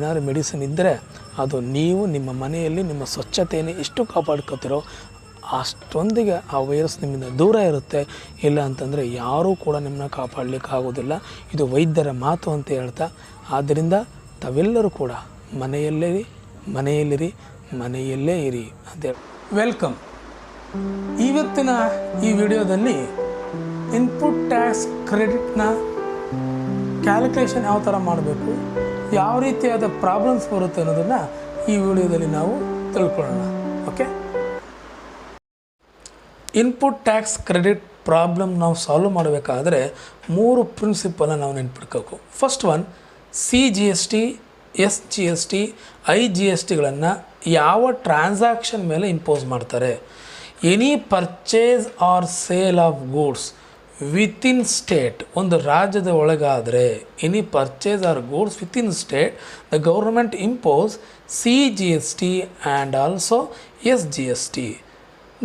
ಏನಾದ್ರು ಮೆಡಿಸಿನ್ ಇದ್ದರೆ ಅದು ನೀವು ನಿಮ್ಮ ಮನೆಯಲ್ಲಿ ನಿಮ್ಮ ಸ್ವಚ್ಛತೆಯನ್ನು ಎಷ್ಟು ಕಾಪಾಡ್ಕೋತಿರೋ ಅಷ್ಟೊಂದಿಗೆ ಆ ವೈರಸ್ ನಿಮ್ಮಿಂದ ದೂರ ಇರುತ್ತೆ. ಇಲ್ಲ ಅಂತಂದರೆ ಯಾರೂ ಕೂಡ ನಿಮ್ಮನ್ನ ಕಾಪಾಡಲಿಕ್ಕೆ ಆಗೋದಿಲ್ಲ. ಇದು ವೈದ್ಯರ ಮಾತು ಅಂತ ಹೇಳ್ತಾ, ಆದ್ದರಿಂದ ತಾವೆಲ್ಲರೂ ಕೂಡ ಮನೆಯಲ್ಲಿರಿ, ಮನೆಯಲ್ಲೇ ಇರಿ ಅಂತೇಳಿ. ವೆಲ್ಕಮ್. ಇವತ್ತಿನ ಈ ವಿಡಿಯೋದಲ್ಲಿ ಇನ್ಪುಟ್ ಟ್ಯಾಕ್ಸ್ ಕ್ರೆಡಿಟ್ನ ಕ್ಯಾಲ್ಕುಲೇಷನ್ ಯಾವ ಥರ ಮಾಡಬೇಕು, ಯಾವ ರೀತಿಯಾದ ಪ್ರಾಬ್ಲಮ್ಸ್ ಬರುತ್ತೆ ಅನ್ನೋದನ್ನು ಈ ವಿಡಿಯೋದಲ್ಲಿ ನಾವು ತಿಳ್ಕೊಳ್ಳೋಣ. Okay, input tax credit problem ನಾವು ಸಾಲ್ವ್ ಮಾಡಬೇಕಾದ್ರೆ 3 ಪ್ರಿನ್ಸಿಪಲ್ನ ನಾವು ನೆನ್ಪಿಡ್ಕೋಬೇಕು. ಫಸ್ಟ್ ಒನ್, CGST, SGST, IGSTಗಳನ್ನು ಯಾವ ಟ್ರಾನ್ಸಾಕ್ಷನ್ ಮೇಲೆ ಇಂಪೋಸ್ ಮಾಡ್ತಾರೆ. Any purchase or sale of goods within state, ಒಂದು ರಾಜ್ಯದ ಒಳಗಾದರೆ any purchase or goods within state the government impose CGST and also SGST.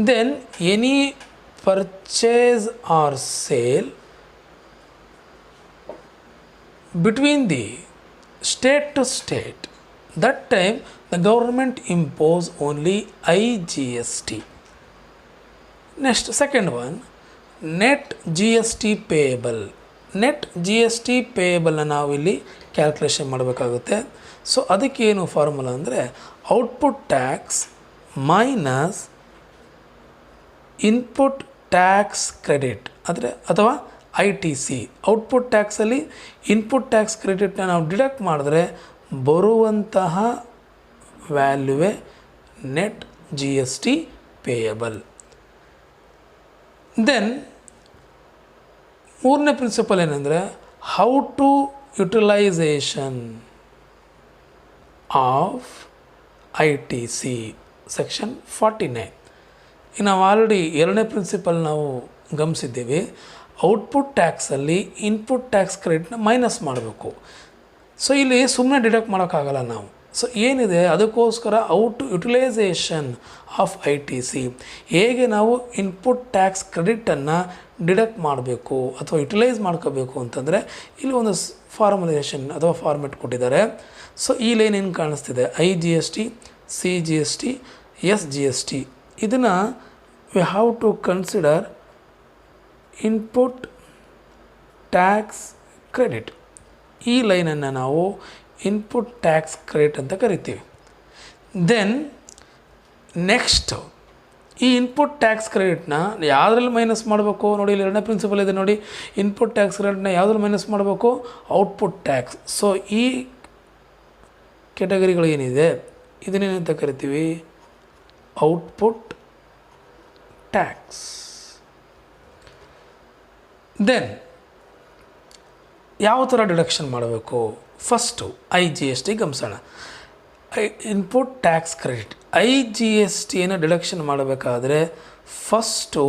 Then any purchase or sale between the state to state, that time the government impose only IGST. Next, second one, net GST payable. Net GST ಪೇಯಬಲ್ನ ನಾವು ಇಲ್ಲಿ calculation ಮಾಡಬೇಕಾಗುತ್ತೆ. So ಅದಕ್ಕೇನು formula ಅಂದರೆ output tax minus input tax credit ಅಥವಾ ITC. Output ಟ್ಯಾಕ್ಸಲ್ಲಿ input tax ಕ್ರೆಡಿಟ್ನ ನಾವು ಡಿಡಕ್ಟ್ ಮಾಡಿದ್ರೆ ಬರುವಂತಹ ವ್ಯಾಲ್ಯೂವೇ ನೆಟ್ GST ಪೇಯಬಲ್. ದೆನ್ ಮೂರನೇ ಪ್ರಿನ್ಸಿಪಲ್ ಏನಂದರೆ how to utilisation of ITC section 49. ಈಗ ನಾವು ಆಲ್ರೆಡಿ 2ನೇ ಪ್ರಿನ್ಸಿಪಲ್ ನಾವು ಗಮನಿಸಿದ್ದೀವಿ. ಔಟ್ಪುಟ್ ಟ್ಯಾಕ್ಸಲ್ಲಿ ಇನ್ಪುಟ್ ಟ್ಯಾಕ್ಸ್ ಕ್ರೆಡಿಟ್ನ ಮೈನಸ್ ಮಾಡಬೇಕು. ಸೊ ಇಲ್ಲಿ ಸುಮ್ಮನೆ ಡಿಡಕ್ಟ್ ಮಾಡೋಕ್ಕಾಗಲ್ಲ ನಾವು. ಸೊ ಏನಿದೆ ಅದಕ್ಕೋಸ್ಕರ ಯುಟಿಲೈಸೇಷನ್ ಆಫ್ ITC, ಹೇಗೆ ನಾವು ಇನ್ಪುಟ್ ಟ್ಯಾಕ್ಸ್ ಕ್ರೆಡಿಟನ್ನು ಡಿಡಕ್ಟ್ ಮಾಡಬೇಕು ಅಥವಾ ಯುಟಿಲೈಸ್ ಮಾಡ್ಕೋಬೇಕು ಅಂತಂದರೆ ಇಲ್ಲಿ ಒಂದು ಫಾರ್ಮುಲೇಷನ್ ಅಥವಾ ಫಾರ್ಮೆಟ್ ಕೊಟ್ಟಿದ್ದಾರೆ. ಸೊ ಈ ಲೈನ್ ಏನು ಕಾಣಿಸ್ತಿದೆ, IGST, CGST, SGST. ಇದನ್ನು we have to consider input tax credit. ಈ ಲೈನನ್ನು ನಾವು ಇನ್ಪುಟ್ ಟ್ಯಾಕ್ಸ್ ಕ್ರೆಡಿಟ್ ಅಂತ ಕರಿತೀವಿ. ದೆನ್ ನೆಕ್ಸ್ಟ್ ಈ ಇನ್ಪುಟ್ ಟ್ಯಾಕ್ಸ್ ಕ್ರೆಡಿಟ್ನ ಯಾವುದ್ರಲ್ಲಿ ಮೈನಸ್ ಮಾಡಬೇಕು ನೋಡಿ, ಇಲ್ಲಿ 2ನೇ ಪ್ರಿನ್ಸಿಪಲ್ ಇದೆ ನೋಡಿ. ಇನ್ಪುಟ್ ಟ್ಯಾಕ್ಸ್ ಕ್ರೆಡಿಟ್ನ ಯಾವುದ್ರಲ್ಲಿ ಮೈನಸ್ ಮಾಡಬೇಕು, ಔಟ್ಪುಟ್ ಟ್ಯಾಕ್ಸ್. ಸೊ ಈ ಕೆಟಗರಿಗಳು ಏನಿದೆ ಇದನ್ನೇನಂತ ಕರಿತೀವಿ, ಔಟ್ಪುಟ್ ಟ್ಯಾಕ್ಸ್. ದೆನ್ ಯಾವ ಥರ ಡಿಡಕ್ಷನ್ ಮಾಡಬೇಕು, ಫಸ್ಟು IGST ಗಮನಿಸೋಣ. ಇನ್ಪುಟ್ ಟ್ಯಾಕ್ಸ್ ಕ್ರೆಡಿಟ್ IGSTಯನ್ನು ಡಿಡಕ್ಷನ್ ಮಾಡಬೇಕಾದ್ರೆ ಫಸ್ಟು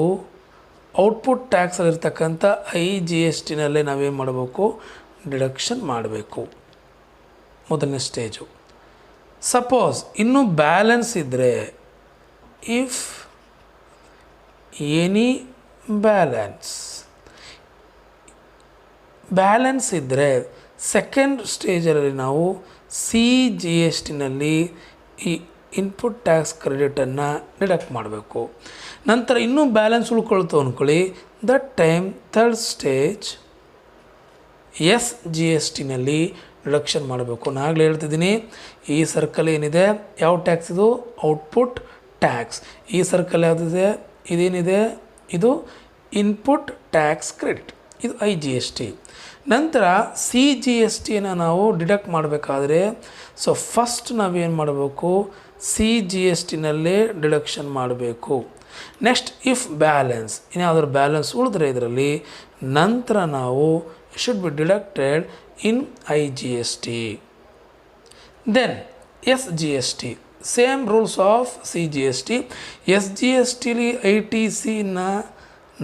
ಔಟ್ಪುಟ್ ಟ್ಯಾಕ್ಸಲ್ಲಿರ್ತಕ್ಕಂಥ IGSTನಲ್ಲೇ ನಾವೇನು ಮಾಡಬೇಕು, ಡಿಡಕ್ಷನ್ ಮಾಡಬೇಕು. ಮೊದಲನೇ ಸ್ಟೇಜು. ಸಪೋಸ್ ಇನ್ನೂ ಬ್ಯಾಲೆನ್ಸ್ ಇದ್ದರೆ, ಇಫ್ ಎನಿ ಬ್ಯಾಲೆನ್ಸ್ ಇದ್ದರೆ ಸೆಕೆಂಡ್ ಸ್ಟೇಜಲ್ಲಿ ನಾವು CGSTನಲ್ಲಿ ಈ ಇನ್ಪುಟ್ ಟ್ಯಾಕ್ಸ್ ಕ್ರೆಡಿಟನ್ನು ಡಿಡಕ್ಟ್ ಮಾಡಬೇಕು. ನಂತರ ಇನ್ನೂ ಬ್ಯಾಲೆನ್ಸ್ ಉಳ್ಕೊಳ್ತು ಅಂದ್ಕೊಳ್ಳಿ, ದಟ್ ಟೈಮ್ ಥರ್ಡ್ ಸ್ಟೇಜ್ SGSTನಲ್ಲಿ ಡಿಡಕ್ಷನ್ ಮಾಡಬೇಕು. ನಾನು ಆಗಲೇ ಹೇಳ್ತಿದ್ದೀನಿ, ಈ ಸರ್ಕಲ್ ಏನಿದೆ ಯಾವ ಟ್ಯಾಕ್ಸ್ ಇದು, ಔಟ್ಪುಟ್ ಟ್ಯಾಕ್ಸ್. ಈ ಸರ್ಕಲ್ ಯಾವುದಿದೆ, ಇದೇನಿದೆ, ಇದು ಇನ್ಪುಟ್ ಟ್ಯಾಕ್ಸ್ ಕ್ರೆಡಿಟ್, ಇದು IGST. ನಂತರ CGSTಯನ್ನು ನಾವು ಡಿಡಕ್ಟ್ ಮಾಡಬೇಕಾದ್ರೆ ಸೊ ಫಸ್ಟ್ ನಾವೇನು ಮಾಡಬೇಕು, CGSTನಲ್ಲೇ ಡಿಡಕ್ಷನ್ ಮಾಡಬೇಕು. ನೆಕ್ಸ್ಟ್ ಇಫ್ ಬ್ಯಾಲೆನ್ಸ್ ಇನ್ಯಾವುದಾದ್ರು ಬ್ಯಾಲೆನ್ಸ್ ಉಳಿದ್ರೆ ಇದರಲ್ಲಿ ನಂತರ ನಾವು should be deducted in IGST. Then SGST, same rules of CGST. SGSTಲಿ ITCನ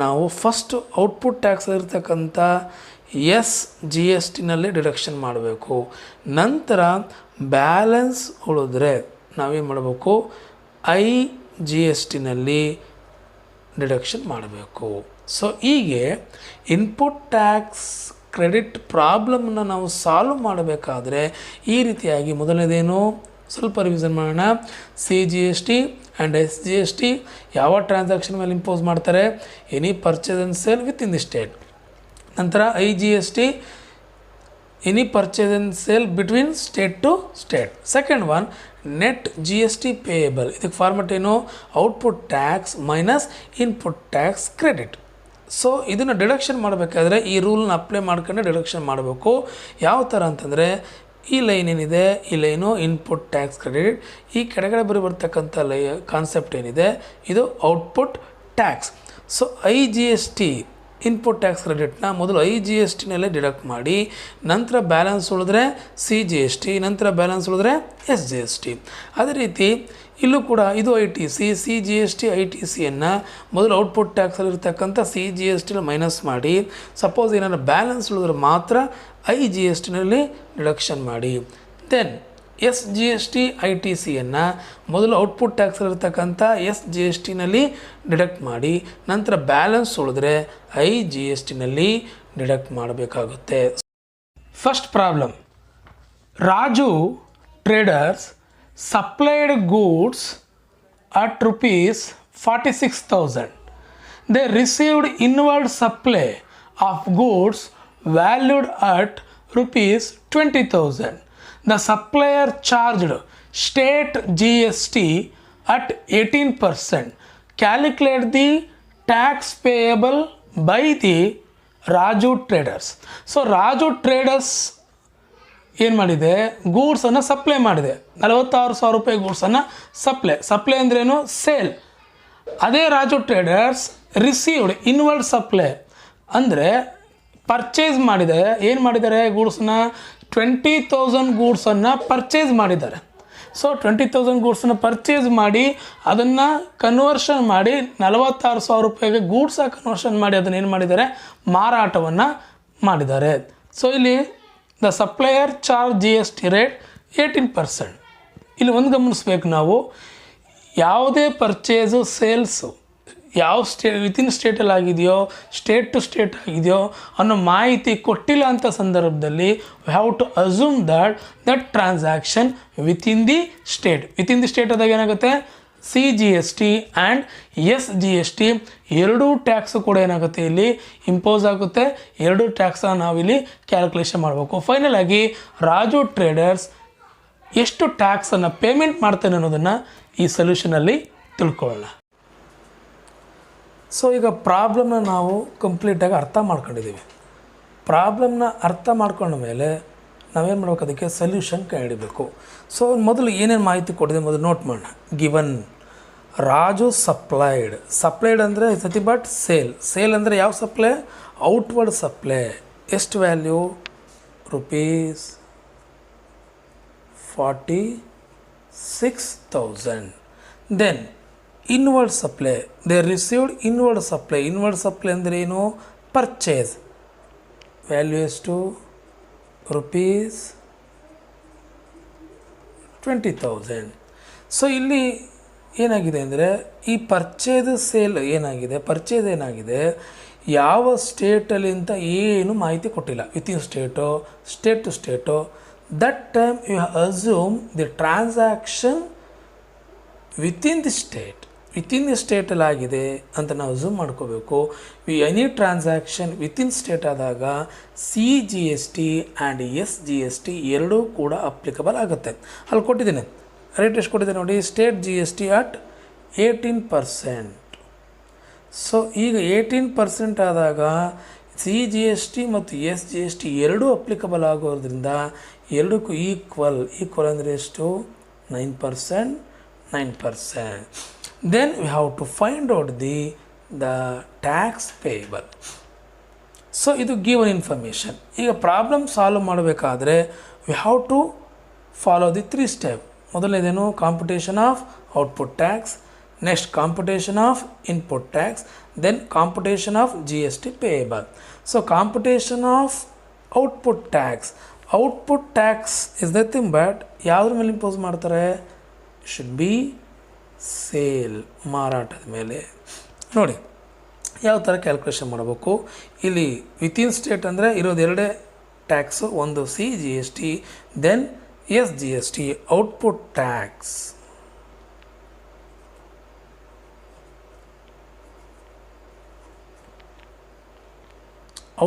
ನಾವು ಫಸ್ಟ್ ಔಟ್ಪುಟ್ ಟ್ಯಾಕ್ಸ್ ಇರ್ತಕ್ಕಂಥ SGSTನಲ್ಲಿ ಡಿಡಕ್ಷನ್ ಮಾಡಬೇಕು. ನಂತರ ಬ್ಯಾಲೆನ್ಸ್ ಉಳಿದ್ರೆ ನಾವೇನು ಮಾಡಬೇಕು, IGSTನಲ್ಲಿ ಡಿಡಕ್ಷನ್ ಮಾಡಬೇಕು. ಸೊ ಹೀಗೆ ಇನ್ಪುಟ್ ಟ್ಯಾಕ್ಸ್ ಕ್ರೆಡಿಟ್ ಪ್ರಾಬ್ಲಮ್ನ ನಾವು ಸಾಲ್ವ್ ಮಾಡಬೇಕಾದ್ರೆ ಈ ರೀತಿಯಾಗಿ ಮೊದಲನೇದೇನು ಸ್ವಲ್ಪ ರಿವಿಷನ್ ಮಾಡೋಣ. CGST ಆ್ಯಂಡ್ SGST ಯಾವ ಟ್ರಾನ್ಸಾಕ್ಷನ್ ಮೇಲೆ ಇಂಪೋಸ್ ಮಾಡ್ತಾರೆ? Any purchase and sale within the state. ನಂತರ IGST any purchase and sale between state to state. Second one net GST payable. ಇದಕ್ಕೆ ಫಾರ್ಮೆಟ್ ಏನು? Output tax minus input tax credit. So ಇದನ್ನು deduction ಮಾಡಬೇಕಾದ್ರೆ ಈ ರೂಲ್ನ apply ಮಾಡ್ಕೊಂಡು deduction ಮಾಡಬೇಕು. ಯಾವ ಥರ ಅಂತಂದರೆ ಈ ಲೈನ್ ಏನಿದೆ, ಈ ಲೈನು ಇನ್ಪುಟ್ ಟ್ಯಾಕ್ಸ್ ಕ್ರೆಡಿಟ್, ಈ ಕೆಳಗಡೆ ಬರ್ತಕ್ಕಂಥ ಕಾನ್ಸೆಪ್ಟ್ ಏನಿದೆ ಇದು output tax. So IGST input tax ಕ್ರೆಡಿಟ್ನ ಮೊದಲು IGSTನಲ್ಲೇ ಡಿಡಕ್ಟ್ ಮಾಡಿ, ನಂತರ ಬ್ಯಾಲೆನ್ಸ್ ಉಳಿದ್ರೆ CGST, ನಂತರ ಬ್ಯಾಲೆನ್ಸ್ ಉಳಿದ್ರೆ SGST. ಅದೇ ರೀತಿ ಇಲ್ಲೂ ಕೂಡ ಇದು ITC, CGST ITCಯನ್ನು ಮೊದಲು ಔಟ್ಪುಟ್ ಟ್ಯಾಕ್ಸಲ್ಲಿರ್ತಕ್ಕಂಥ CGSTನ ಮೈನಸ್ ಮಾಡಿ, ಸಪೋಸ್ ಏನಾದ್ರು ಬ್ಯಾಲೆನ್ಸ್ ಉಳಿದ್ರೆ ಮಾತ್ರ IGSTನಲ್ಲಿ ಡಿಡಕ್ಷನ್ ಮಾಡಿ. ದೆನ್ SGST ITCಯನ್ನು ಮೊದಲು ಔಟ್ಪುಟ್ ಟ್ಯಾಕ್ಸಲ್ಲಿರ್ತಕ್ಕಂಥ SGSTನಲ್ಲಿ ಡಿಡಕ್ಟ್ ಮಾಡಿ, ನಂತರ ಬ್ಯಾಲೆನ್ಸ್ ಉಳಿದ್ರೆ IGSTನಲ್ಲಿ ಡಿಡಕ್ಟ್ ಮಾಡಬೇಕಾಗುತ್ತೆ. First problem, Raju traders supplied goods at rupees 46,000. They received inward supply of goods valued at rupees 20,000. The supplier charged state GST at 18%. Calculate the tax payable by the Raju traders. So Raju traders ಏನು ಮಾಡಿದೆ? ಗೂಡ್ಸನ್ನು supply ಮಾಡಿದೆ. 46,000 ರೂಪಾಯಿ ಗೂಡ್ಸನ್ನು supply ಅಂದ್ರೇನು? Sale. ಅದೇ Raju traders received inward supply ಅಂದರೆ purchase ಮಾಡಿದೆ. ಏನು ಮಾಡಿದ್ದಾರೆ? ಗೂಡ್ಸನ್ನ 20,000 ಗೂಡ್ಸನ್ನು ಪರ್ಚೇಸ್ ಮಾಡಿದ್ದಾರೆ. ಸೊ 20,000 ಗೂಡ್ಸನ್ನು ಪರ್ಚೇಸ್ ಮಾಡಿ ಅದನ್ನು ಕನ್ವರ್ಷನ್ ಮಾಡಿ 46,000 ರೂಪಾಯಿಗೆ ಗೂಡ್ಸಾಗಿ ಕನ್ವರ್ಷನ್ ಮಾಡಿ ಅದನ್ನು ಏನು ಮಾಡಿದ್ದಾರೆ? ಮಾರಾಟವನ್ನು ಮಾಡಿದ್ದಾರೆ. ಸೊ ಇಲ್ಲಿ the supplier charge GST rate 18%. ಇಲ್ಲಿ ಒಂದು ಗಮನಿಸ್ಬೇಕು ನಾವು, ಯಾವುದೇ ಪರ್ಚೇಸು ಸೇಲ್ಸು ಯಾವ ವಿತಿನ್ ಸ್ಟೇಟಲ್ಲಿ ಆಗಿದೆಯೋ, ಸ್ಟೇಟ್ ಟು ಸ್ಟೇಟ್ ಆಗಿದೆಯೋ ಅನ್ನೋ ಮಾಹಿತಿ ಕೊಟ್ಟಿಲ್ಲ ಅಂತ ಸಂದರ್ಭದಲ್ಲಿ we have to assume that transaction within the state ಆದಾಗ ಏನಾಗುತ್ತೆ? CGST ಆ್ಯಂಡ್ SGST ಎರಡೂ ಟ್ಯಾಕ್ಸು ಕೂಡ ಏನಾಗುತ್ತೆ? ಇಲ್ಲಿ ಇಂಪೋಸ್ ಆಗುತ್ತೆ. ಎರಡೂ ಟ್ಯಾಕ್ಸನ್ನು ನಾವಿಲ್ಲಿ ಕ್ಯಾಲ್ಕುಲೇಷನ್ ಮಾಡಬೇಕು. ಫೈನಲ್ ಆಗಿ ರಾಜು ಟ್ರೇಡರ್ಸ್ ಎಷ್ಟು ಟ್ಯಾಕ್ಸನ್ನು ಪೇಮೆಂಟ್ ಮಾಡ್ತಾನೆ ಅನ್ನೋದನ್ನು ಈ ಸೊಲ್ಯೂಷನಲ್ಲಿ ತಿಳ್ಕೊಳ್ಳೋಣ. ಸೊ ಈಗ ಪ್ರಾಬ್ಲಮ್ನ ನಾವು ಕಂಪ್ಲೀಟಾಗಿ ಅರ್ಥ ಮಾಡ್ಕೊಂಡಿದ್ದೀವಿ. ಪ್ರಾಬ್ಲಮ್ನ ಅರ್ಥ ಮಾಡ್ಕೊಂಡ ಮೇಲೆ ನಾವೇನು ಮಾಡ್ಬೇಕು? ಅದಕ್ಕೆ ಸೊಲ್ಯೂಷನ್ ಕಂಡುಹಿಡಿಬೇಕು. ಸೊ ಮೊದಲು ಏನೇನು ಮಾಹಿತಿ ಕೊಟ್ಟಿದೆ ಮೊದಲು ನೋಟ್ ಮಾಡೋಣ. ಗಿವನ್ ರಾಜು ಸಪ್ಲೈಡ್ ಅಂದರೆ ಸತಿ ಬಟ್ ಸೇಲ್ ಅಂದರೆ ಯಾವ ಸಪ್ಲೈ? Outward supply. ಎಷ್ಟು value? Rupees 46,000. Then inward supply, they received inward supply ಅಂದರೆ ಏನು? ಪರ್ಚೇಸ್. ವ್ಯಾಲ್ಯೂ ಎಷ್ಟು? ರೂಪೀಸ್ 20,000. ಸೊ ಇಲ್ಲಿ ಏನಾಗಿದೆ ಅಂದರೆ ಈ ಪರ್ಚೇಸ್ ಏನಾಗಿದೆ ಯಾವ ಸ್ಟೇಟಲ್ಲಿ ಅಂತ ಏನು ಮಾಹಿತಿ ಕೊಟ್ಟಿಲ್ಲ. Within state to state. That time you assume the transaction within the ಸ್ಟೇಟಲ್ಲಿ ಆಗಿದೆ ಅಂತ ನಾವು ಅಸ್ಯೂಮ್ ಮಾಡ್ಕೋಬೇಕು. ಎನಿ ಟ್ರಾನ್ಸಾಕ್ಷನ್ ವಿತಿನ್ ಸ್ಟೇಟ್ ಆದಾಗ CGST ಆ್ಯಂಡ್ SGST ಎರಡೂ ಕೂಡ ಅಪ್ಲಿಕಬಲ್ ಆಗುತ್ತೆ. ಅಲ್ಲಿ ಕೊಟ್ಟಿದ್ದೇನೆ ರೇಟ್ ಎಷ್ಟು ಕೊಟ್ಟಿದ್ದೇನೆ ನೋಡಿ. State GST at 18%. ಸೊ ಈಗ 18% ಆದಾಗ CGST ಮತ್ತು SGST ಎರಡೂ ಅಪ್ಲಿಕಬಲ್ ಆಗೋದ್ರಿಂದ ಎರಡಕ್ಕೂ ಈಕ್ವಲ್ ಅಂದರೆ ಎಷ್ಟು? 9%. Then we have to find out the tax payable. So ಇದು ಗಿವನ್ ಇನ್ಫಾರ್ಮೇಷನ್. ಈಗ ಪ್ರಾಬ್ಲಮ್ ಸಾಲ್ವ್ ಮಾಡಬೇಕಾದ್ರೆ we have to follow the 3 step. ಮೊದಲನೇದೇನು? Computation of output tax, next computation of input tax, then computation of GST payable. So computation of output tax is nothing but ಯಾವುದ್ರ ಮೇಲೆ impose ಮಾಡ್ತಾರೆ? Should be sale, ಮಾರಾಟದ ಮೇಲೆ. ನೋಡಿ ಯಾವ ಥರ calculation ಮಾಡಬೇಕು, ಇಲ್ಲಿ ವಿತಿನ್ ಸ್ಟೇಟ್ ಅಂದರೆ ಇರೋದು ಎರಡೇ ಟ್ಯಾಕ್ಸು, ಒಂದು CGST then SGST output tax.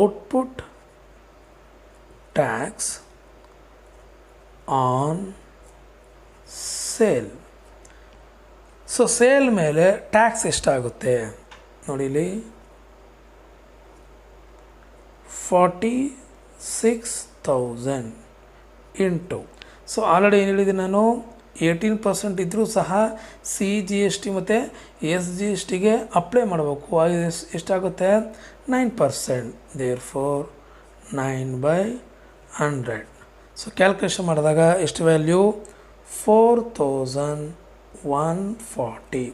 Output tax on sale. So sale ಮೇಲೆ ಟ್ಯಾಕ್ಸ್ ಎಷ್ಟಾಗುತ್ತೆ ನೋಡಿ, ಇಲ್ಲಿ 46,000 ಇಂಟು, ಸೊ ಆಲ್ರೆಡಿ ಏನು ಹೇಳಿದೆ ನಾನು, 18% ಇದ್ದರೂ ಸಹ CGST ಮತ್ತು SGSTಗೆ ಅಪ್ಲೈ ಮಾಡಬೇಕು. ಎಷ್ಟಾಗುತ್ತೆ 9%, ದೇರ್ ಫೋರ್ 9/100. ಸೊ ಕ್ಯಾಲ್ಕುಲೇಷನ್ ಮಾಡಿದಾಗ ಎಷ್ಟು value 4,140.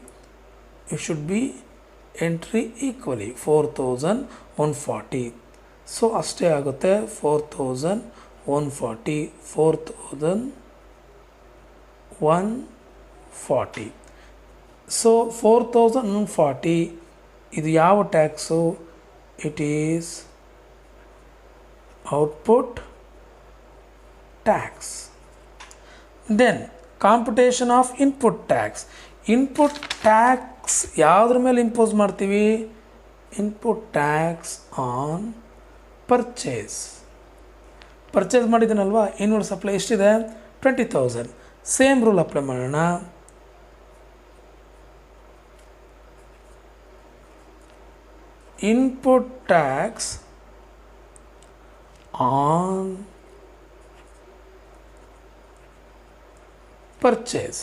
You should be entry equally 4,140. So ಅಷ್ಟೇ ಆಗುತ್ತೆ 4,140, 4,140. ಸೊ 4,140 ಇದು ಯಾವ tax, it is output tax. Then computation of input tax. Input tax ಯಾವುದ್ರ ಮೇಲೆ ಇಂಪೋಸ್ ಮಾಡ್ತೀವಿ, input tax on purchase. Purchase ಮಾಡಿದ್ದೀನಲ್ವಾ, ಇನ್ವರ್ಡ್ ಸಪ್ಲೈ ಎಷ್ಟಿದೆ 20,000. ಸೇಮ್ ರೂಲ್ ಅಪ್ಲೈ ಮಾಡೋಣ. Input tax on purchase.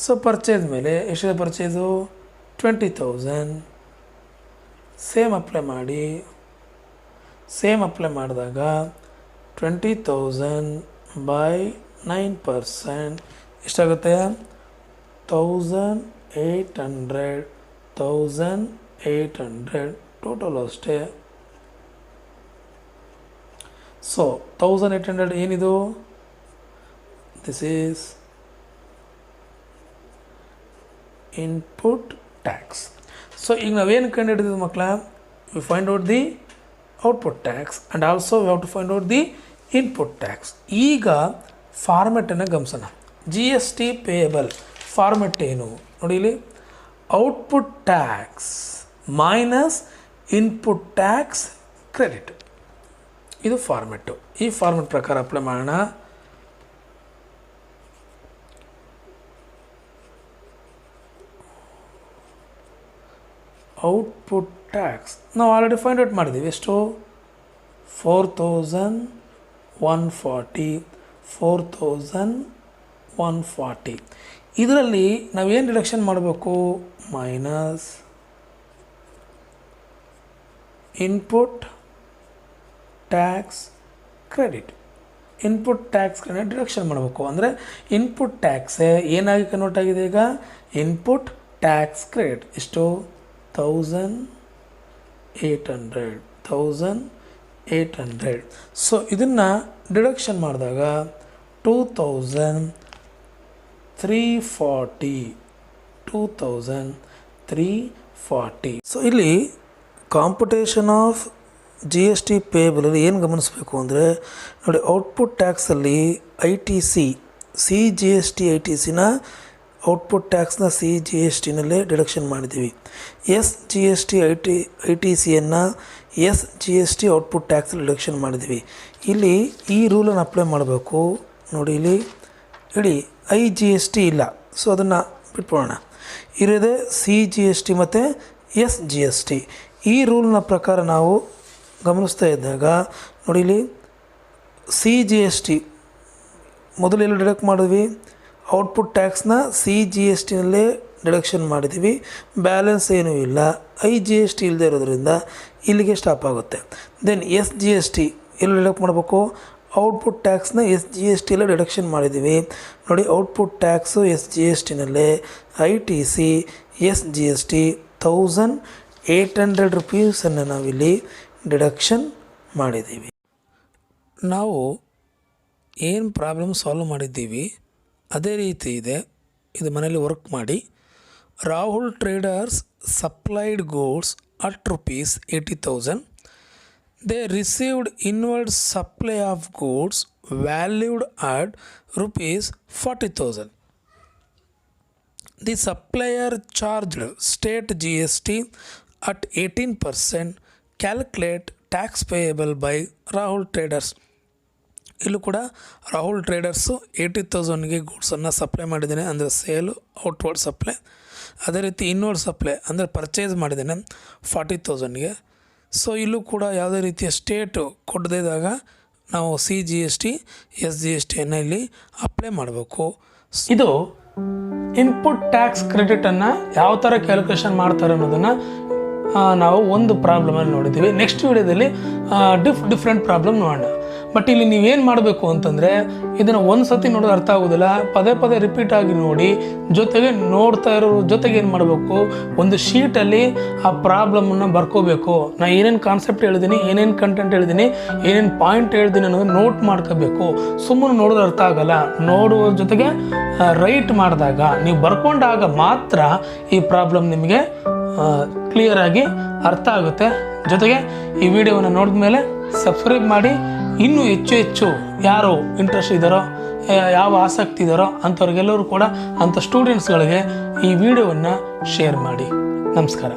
So purchase ಮೇಲೆ ಎಷ್ಟಿದೆ, ಪರ್ಚೇಸು 20,000. ಸೇಮ್ ಅಪ್ಲೈ ಮಾಡಿ. Same apply ಮಾಡಿದಾಗ 20,000 ಬೈ 9% ಎಷ್ಟಾಗುತ್ತೆ 1,800 ಟೋಟಲ್ ಅಷ್ಟೇ. ಸೊ 1,800 ಏನಿದು, this is input tax. So ಈಗ ನಾವೇನು ಕಂಡು ಹಿಡಿದಿದ್ದು ಮಕ್ಕಳ, we find out the output tax and also we have to find out the input tax. ಈಗ ಫಾರ್ಮೆಟನ್ನು ಗಮನಿಸೋಣ. GST ಪೇಯಬಲ್ ಫಾರ್ಮೆಟ್ ಏನು ನೋಡಿ, ಇಲ್ಲಿ output tax minus input tax credit, ಇದು ಫಾರ್ಮೆಟ್ಟು. ಈ ಫಾರ್ಮೆಟ್ ಪ್ರಕಾರ ಅಪ್ಲೈ ಮಾಡೋಣ. ಔಟ್ಪುಟ್ ಟ್ಯಾಕ್ಸ್ ನಾವು ಆಲ್ರೆಡಿ ಫೈಂಡ್ ಔಟ್ ಮಾಡಿದ್ದೀವಿ. ಎಷ್ಟು 4,140, 4,140. ಇದರಲ್ಲಿ ನಾವೇನು ಡಿಡಕ್ಷನ್ ಮಾಡಬೇಕು, minus input tax credit. Input tax credit deduction ಮಾಡಬೇಕು. ಅಂದರೆ ಇನ್ಪುಟ್ ಟ್ಯಾಕ್ಸೇ ಏನಾಗಿ ಕನ್ವರ್ಟ್ ಆಗಿದೆ ಈಗ, ಇನ್ಪುಟ್ ಟ್ಯಾಕ್ಸ್ ಕ್ರೆಡಿಟ್. ಎಷ್ಟು 1,800. ಸೊ ಇದನ್ನು ಡಿಡಕ್ಷನ್ ಮಾಡಿದಾಗ 2,340. ಸೊ ಇಲ್ಲಿ ಕಾಂಪ್ಯುಟೇಷನ್ ಆಫ್ GST ಪೇಬಲಲ್ಲಿ ಏನು ಗಮನಿಸಬೇಕು ಅಂದರೆ ನೋಡಿ, ಔಟ್ಪುಟ್ ಟ್ಯಾಕ್ಸಲ್ಲಿ ITC CGST ITCನ ಔಟ್ಪುಟ್ ಟ್ಯಾಕ್ಸ್ನ CGSTನಲ್ಲೇ ಡಿಡಕ್ಷನ್ ಮಾಡಿದ್ದೀವಿ. SGST ITCಯನ್ನು SGST ಔಟ್ಪುಟ್ ಟ್ಯಾಕ್ಸಲ್ಲಿ ಡಿಡಕ್ಷನ್ ಮಾಡಿದ್ದೀವಿ. ಇಲ್ಲಿ ಈ ರೂಲನ್ನು ಅಪ್ಲೈ ಮಾಡಬೇಕು. ನೋಡಿ ಇಲ್ಲಿ ಇಡೀ IGST ಇಲ್ಲ, ಸೊ ಅದನ್ನು ಬಿಟ್ಬಿಡೋಣ. ಇರೋದೇ CGST ಮತ್ತು SGST. ಈ ರೂಲ್ನ ಪ್ರಕಾರ ನಾವು ಗಮನಿಸ್ತಾ ಇದ್ದಾಗ ನೋಡಿ, ಇಲ್ಲಿ CGST ಮೊದಲೆಲ್ಲ ಡಿಡಕ್ಟ್ ಮಾಡಿದ್ವಿ, ಔಟ್ಪುಟ್ ಟ್ಯಾಕ್ಸ್ನ CGSTನಲ್ಲೇ ಡಿಡಕ್ಷನ್ ಮಾಡಿದ್ದೀವಿ. ಬ್ಯಾಲೆನ್ಸ್ ಏನೂ ಇಲ್ಲ, IGST ಇಲ್ಲದೆ ಇರೋದ್ರಿಂದ ಇಲ್ಲಿಗೆ ಸ್ಟಾಪ್ ಆಗುತ್ತೆ. ದೆನ್ SGST ಎಲ್ಲಿ ಡಿಡಕ್ಟ್ ಮಾಡಬೇಕು, ಔಟ್ಪುಟ್ ಟ್ಯಾಕ್ಸ್ನ SGSTಯಲ್ಲೇ ಡಿಡಕ್ಷನ್ ಮಾಡಿದ್ದೀವಿ. ನೋಡಿ, ಔಟ್ಪುಟ್ ಟ್ಯಾಕ್ಸು SGSTನಲ್ಲೇ, ITC SGST 1,800 ರುಪೀಸನ್ನು ನಾವಿಲ್ಲಿ ಡಿಡಕ್ಷನ್ ಮಾಡಿದ್ದೀವಿ. ನಾವು ಏನು ಪ್ರಾಬ್ಲಮ್ ಸಾಲ್ವ್ ಮಾಡಿದ್ದೀವಿ, ಅದೇ ರೀತಿ ಇದೆ, ಇದು ಮನೇಲಿ ವರ್ಕ್ ಮಾಡಿ. Rahul traders supplied goods at rupees 80,000. They received inward supply of goods valued at rupees 40,000. The supplier charged state GST at 18%. Calculate tax payable by Rahul Traders. ಇಲ್ಲೂ ಕೂಡ ರಾಹುಲ್ ಟ್ರೇಡರ್ಸು 80,000ಗೆ ಗೂಡ್ಸನ್ನು ಸಪ್ಲೈ ಮಾಡಿದ್ದೇನೆ, ಅಂದರೆ ಸೇಲು ಔಟ್ವರ್ಡ್ ಸಪ್ಲೈ. ಅದೇ ರೀತಿ inward supply ಅಂದರೆ purchase ಮಾಡಿದ್ದೇನೆ 40,000ಗೆ. So ಇಲ್ಲೂ ಕೂಡ ಯಾವುದೇ ರೀತಿಯ ಸ್ಟೇಟು ಕೊಡದೇ ಇದ್ದಾಗ ನಾವು CGST SGSTಯನ್ನು ಇಲ್ಲಿ ಅಪ್ಲೈ ಮಾಡಬೇಕು. ಇದು ಇನ್ಪುಟ್ ಟ್ಯಾಕ್ಸ್ ಕ್ರೆಡಿಟನ್ನು ಯಾವ ಥರ ಕ್ಯಾಲ್ಕುಲೇಷನ್ ಮಾಡ್ತಾರೆ ಅನ್ನೋದನ್ನು ನಾವು ಒಂದು ಪ್ರಾಬ್ಲಮಲ್ಲಿ ನೋಡಿದ್ದೀವಿ. ನೆಕ್ಸ್ಟ್ ವಿಡಿಯೋದಲ್ಲಿ ಡಿಫ್ರೆಂಟ್ ಪ್ರಾಬ್ಲಮ್ ನೋಡೋಣ. ಬಟ್ ಇಲ್ಲಿ ನೀವೇನು ಮಾಡಬೇಕು ಅಂತಂದರೆ, ಇದನ್ನು ಒಂದು ಸತಿ ನೋಡೋದು ಅರ್ಥ ಆಗೋದಿಲ್ಲ, ಪದೇ ಪದೇ ರಿಪೀಟ್ ಆಗಿ ನೋಡಿ, ಜೊತೆಗೆ ನೋಡ್ತಾ ಇರೋ ಜೊತೆಗೆ ಏನು ಮಾಡಬೇಕು, ಒಂದು ಶೀಟಲ್ಲಿ ಆ ಪ್ರಾಬ್ಲಮನ್ನು ಬರ್ಕೋಬೇಕು. ನಾನು ಏನೇನು ಕಾನ್ಸೆಪ್ಟ್ ಹೇಳಿದ್ದೀನಿ, ಏನೇನು ಕಂಟೆಂಟ್ ಹೇಳಿದ್ದೀನಿ, ಏನೇನು ಪಾಯಿಂಟ್ ಹೇಳ್ತೀನಿ ಅನ್ನೋದನ್ನು ನೋಟ್ ಮಾಡ್ಕೋಬೇಕು. ಸುಮ್ಮನೆ ನೋಡೋದು ಅರ್ಥ ಆಗಲ್ಲ. ನೋಡುವ ಜೊತೆಗೆ ರೈಟ್ ಮಾಡಿದಾಗ, ನೀವು ಬರ್ಕೊಂಡಾಗ ಮಾತ್ರ ಈ ಪ್ರಾಬ್ಲಮ್ ನಿಮಗೆ ಕ್ಲಿಯರಾಗಿ ಅರ್ಥ ಆಗುತ್ತೆ. ಜೊತೆಗೆ ಈ ವಿಡಿಯೋವನ್ನು ನೋಡಿದ ಮೇಲೆ ಸಬ್ಸ್ಕ್ರೈಬ್ ಮಾಡಿ. ಇನ್ನೂ ಹೆಚ್ಚು ಯಾರು ಇಂಟ್ರೆಸ್ಟ್ ಇದ್ದಾರೋ, ಯಾವ ಆಸಕ್ತಿ ಇದ್ದಾರೋ ಅಂಥವ್ರಿಗೆಲ್ಲರೂ ಕೂಡ, ಅಂಥ ಸ್ಟೂಡೆಂಟ್ಸ್ಗಳಿಗೆ ಈ ವಿಡಿಯೋವನ್ನು ಶೇರ್ ಮಾಡಿ. ನಮಸ್ಕಾರ.